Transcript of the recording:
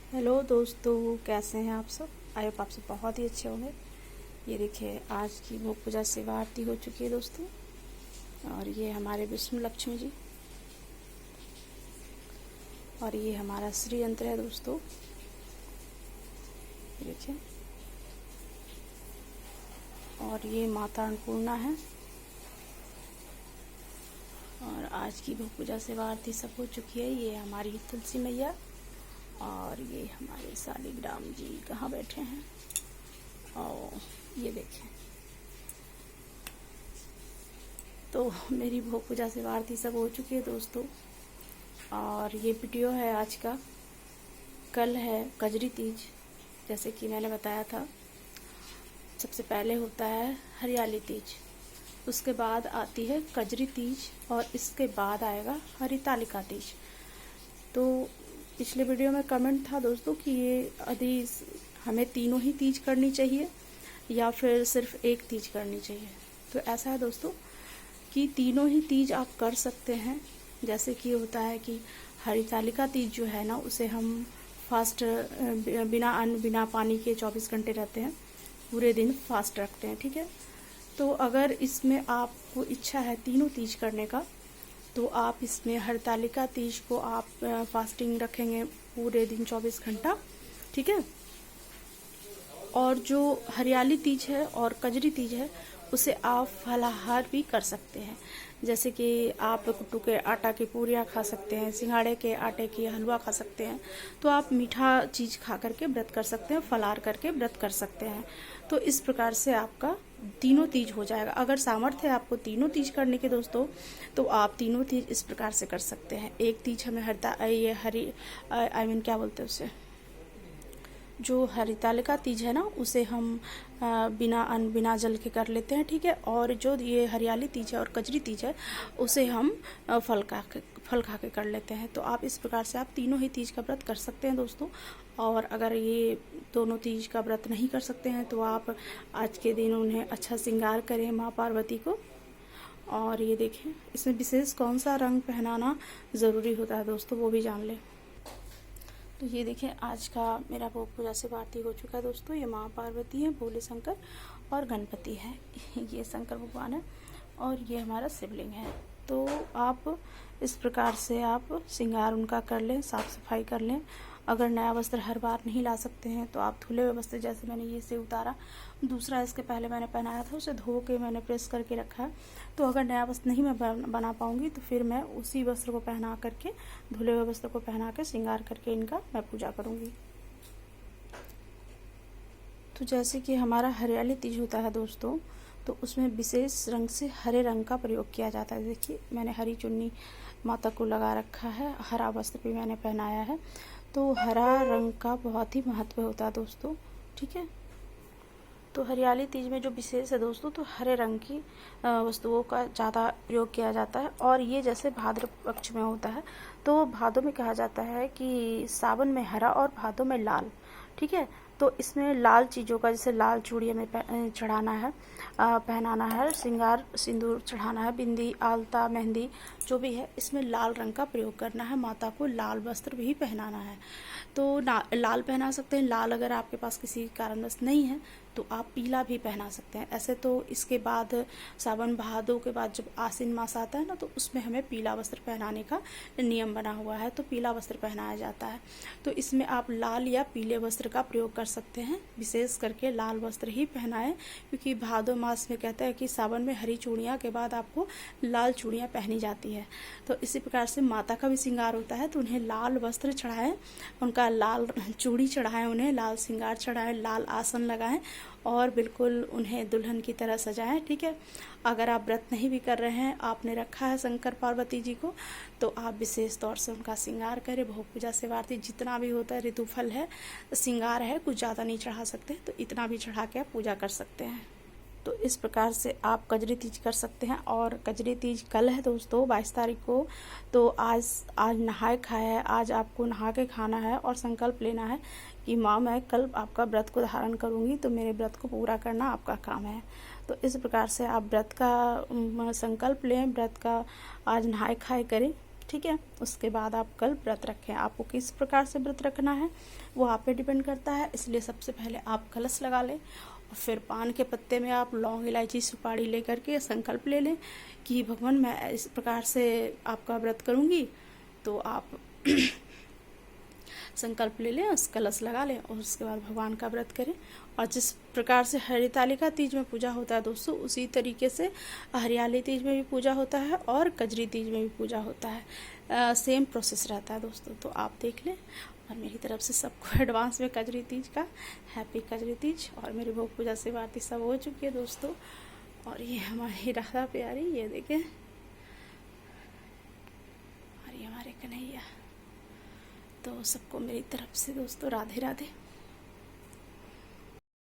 Hello दोस्तों, कैसे हैं आप सब। आई होप आप सब बहुत ही अच्छे होंगे। ये देखिए, आज की भोग पूजा सेवा आरती हो चुकी है दोस्तों। और ये हमारे विष्णु लक्ष्मी जी, और ये हमारा श्री यंत्र है दोस्तों। ये देखिए, और ये माता अन्नपूर्णा है। और आज की भोग पूजा सेवा आरती सब हो चुकी है। ये हमारी तुलसी मैया, और ये हमारे शालिग्राम जी कहाँ बैठे हैं। और ये देखें, तो मेरी भोग पूजा सेवा आरती सब हो चुकी है दोस्तों। और ये वीडियो है आज का। कल है कजरी तीज, जैसे कि मैंने बताया था। सबसे पहले होता है हरियाली तीज, उसके बाद आती है कजरी तीज, और इसके बाद आएगा हरितालिका तीज। तो पिछले वीडियो में कमेंट था दोस्तों कि ये यदि हमें तीनों ही तीज करनी चाहिए या फिर सिर्फ एक तीज करनी चाहिए। तो ऐसा है दोस्तों कि तीनों ही तीज आप कर सकते हैं। जैसे कि होता है कि हरितालिका तीज जो है ना, उसे हम फास्ट बिना अन्न बिना पानी के 24 घंटे रहते हैं, पूरे दिन फास्ट रखते हैं। ठीक है, तो अगर इसमें आपको इच्छा है तीनों तीज करने का, तो आप इसमें हरतालिका तीज को आप फास्टिंग रखेंगे पूरे दिन 24 घंटा। ठीक है, और जो हरियाली तीज है और कजरी तीज है, उसे आप फलाहार भी कर सकते हैं। जैसे कि आप कुट्टू के आटा की पूरियाँ खा सकते हैं, सिंघाड़े के आटे की हलवा खा सकते हैं। तो आप मीठा चीज़ खा करके व्रत कर सकते हैं, फलाहार करके व्रत कर सकते हैं। तो इस प्रकार से आपका तीनों तीज हो जाएगा। अगर सामर्थ्य है आपको तीनों तीज करने के दोस्तों, तो आप तीनों तीज इस प्रकार से कर सकते हैं। एक तीज हमें क्या बोलते हैं उसे, जो हरितालिका तीज है ना, उसे हम बिना अन्न बिना जल के कर लेते हैं। ठीक है, और जो ये हरियाली तीज है और कजरी तीज है, उसे हम फल खा के कर लेते हैं। तो आप इस प्रकार से आप तीनों ही तीज का व्रत कर सकते हैं दोस्तों। और अगर ये दोनों तीज का व्रत नहीं कर सकते हैं, तो आप आज के दिन उन्हें अच्छा श्रृंगार करें माँ पार्वती को। और ये देखें, इसमें विशेष कौन सा रंग पहनाना ज़रूरी होता है दोस्तों, वो भी जान लें। तो ये देखें, आज का मेरा भोग पूजा से आरती हो चुका है दोस्तों। ये माँ पार्वती है, भोले शंकर और गणपति है। ये शंकर भगवान है, और ये हमारा शिवलिंग है। तो आप इस प्रकार से आप श्रृंगार उनका कर लें, साफ़ सफाई कर लें। अगर नया वस्त्र हर बार नहीं ला सकते हैं, तो आप धुले हुए वस्त्र, जैसे मैंने ये से उतारा, दूसरा इसके पहले मैंने पहनाया था, उसे धो के मैंने प्रेस करके रखा है। तो अगर नया वस्त्र नहीं मैं बना पाऊँगी, तो फिर मैं उसी वस्त्र को पहना करके, धुले हुए वस्त्र को पहना के श्रृंगार करके इनका मैं पूजा करूँगी। तो जैसे कि हमारा हरियाली तीज होता है दोस्तों, तो उसमें विशेष रंग से हरे रंग का प्रयोग किया जाता है। देखिए, मैंने हरी चुन्नी माता को लगा रखा है, हरा वस्त्र भी मैंने पहनाया है। तो हरा रंग का बहुत ही महत्व होता है दोस्तों। ठीक है, तो हरियाली तीज में जो विशेष है दोस्तों, तो हरे रंग की वस्तुओं का ज़्यादा प्रयोग किया जाता है। और ये जैसे भाद्रपद पक्ष में होता है, तो भादों में कहा जाता है कि सावन में हरा और भादों में लाल। ठीक है, तो इसमें लाल चीज़ों का, जैसे लाल चूड़ी में चढ़ाना है, पहनाना है, श्रृंगार सिंदूर चढ़ाना है, बिंदी आलता मेहंदी जो भी है, इसमें लाल रंग का प्रयोग करना है। माता को लाल वस्त्र भी पहनाना है। तो लाल पहना सकते हैं। लाल अगर आपके पास किसी कारणवश नहीं है, तो आप पीला भी पहना सकते हैं। ऐसे तो इसके बाद सावन भादों के बाद जब आश्विन मास आता है ना, तो उसमें हमें पीला वस्त्र पहनाने का नियम बना हुआ है, तो पीला वस्त्र पहनाया जाता है। तो इसमें आप लाल या पीले वस्त्र का प्रयोग कर सकते हैं। विशेष करके लाल वस्त्र ही पहनाएं, क्योंकि भादों मास में कहते हैं कि सावन में हरी चूड़ियाँ के बाद आपको लाल चूड़ियाँ पहनी जाती है। तो इसी प्रकार से माता का भी श्रृंगार होता है, तो उन्हें लाल वस्त्र चढ़ाएं, उनका लाल चूड़ी चढ़ाएं, उन्हें लाल श्रृंगार चढ़ाएं, लाल आसन लगाएं, और बिल्कुल उन्हें दुल्हन की तरह सजाएं। ठीक है, अगर आप व्रत नहीं भी कर रहे हैं, आपने रखा है शंकर पार्वती जी को, तो आप विशेष तौर से उनका श्रृंगार करें। भोग पूजा से आरती जितना भी होता है, ऋतुफल है, श्रृंगार है, कुछ ज़्यादा नहीं चढ़ा सकते, तो इतना भी चढ़ा के आप पूजा कर सकते हैं। तो इस प्रकार से आप कजरी तीज कर सकते हैं। और कजरी तीज कल है दोस्तों, 22 तारीख को। तो आज नहाए खाए है, आज आपको नहा के खाना है और संकल्प लेना है कि माँ, मैं कल आपका व्रत को धारण करूँगी, तो मेरे व्रत को पूरा करना आपका काम है। तो इस प्रकार से आप व्रत का संकल्प लें, व्रत का आज नहाए खाए करें। ठीक है। उसके बाद आप कल व्रत रखें। आपको किस प्रकार से व्रत रखना है वो आप पे डिपेंड करता है, इसलिए सबसे पहले आप कलश लगा लें और फिर पान के पत्ते में आप लौंग, इलायची, सुपारी लेकर के संकल्प ले लें कि भगवान मैं इस प्रकार से आपका व्रत करूँगी। तो आप संकल्प ले लें, उस कलश लगा लें और उसके बाद भगवान का व्रत करें। और जिस प्रकार से हरितालिका तीज में पूजा होता है दोस्तों, उसी तरीके से हरियाली तीज में भी पूजा होता है और कजरी तीज में भी पूजा होता है। सेम प्रोसेस रहता है दोस्तों, तो आप देख लें। और मेरी तरफ से सबको एडवांस में कजरी तीज का हैप्पी कजरी तीज। और मेरी भोग पूजा से आरती सब हो चुकी है दोस्तों। और ये हमारी राधा प्यारी, ये देखें, और ये हमारे कन्हैया। तो सबको मेरी तरफ से दोस्तों राधे राधे।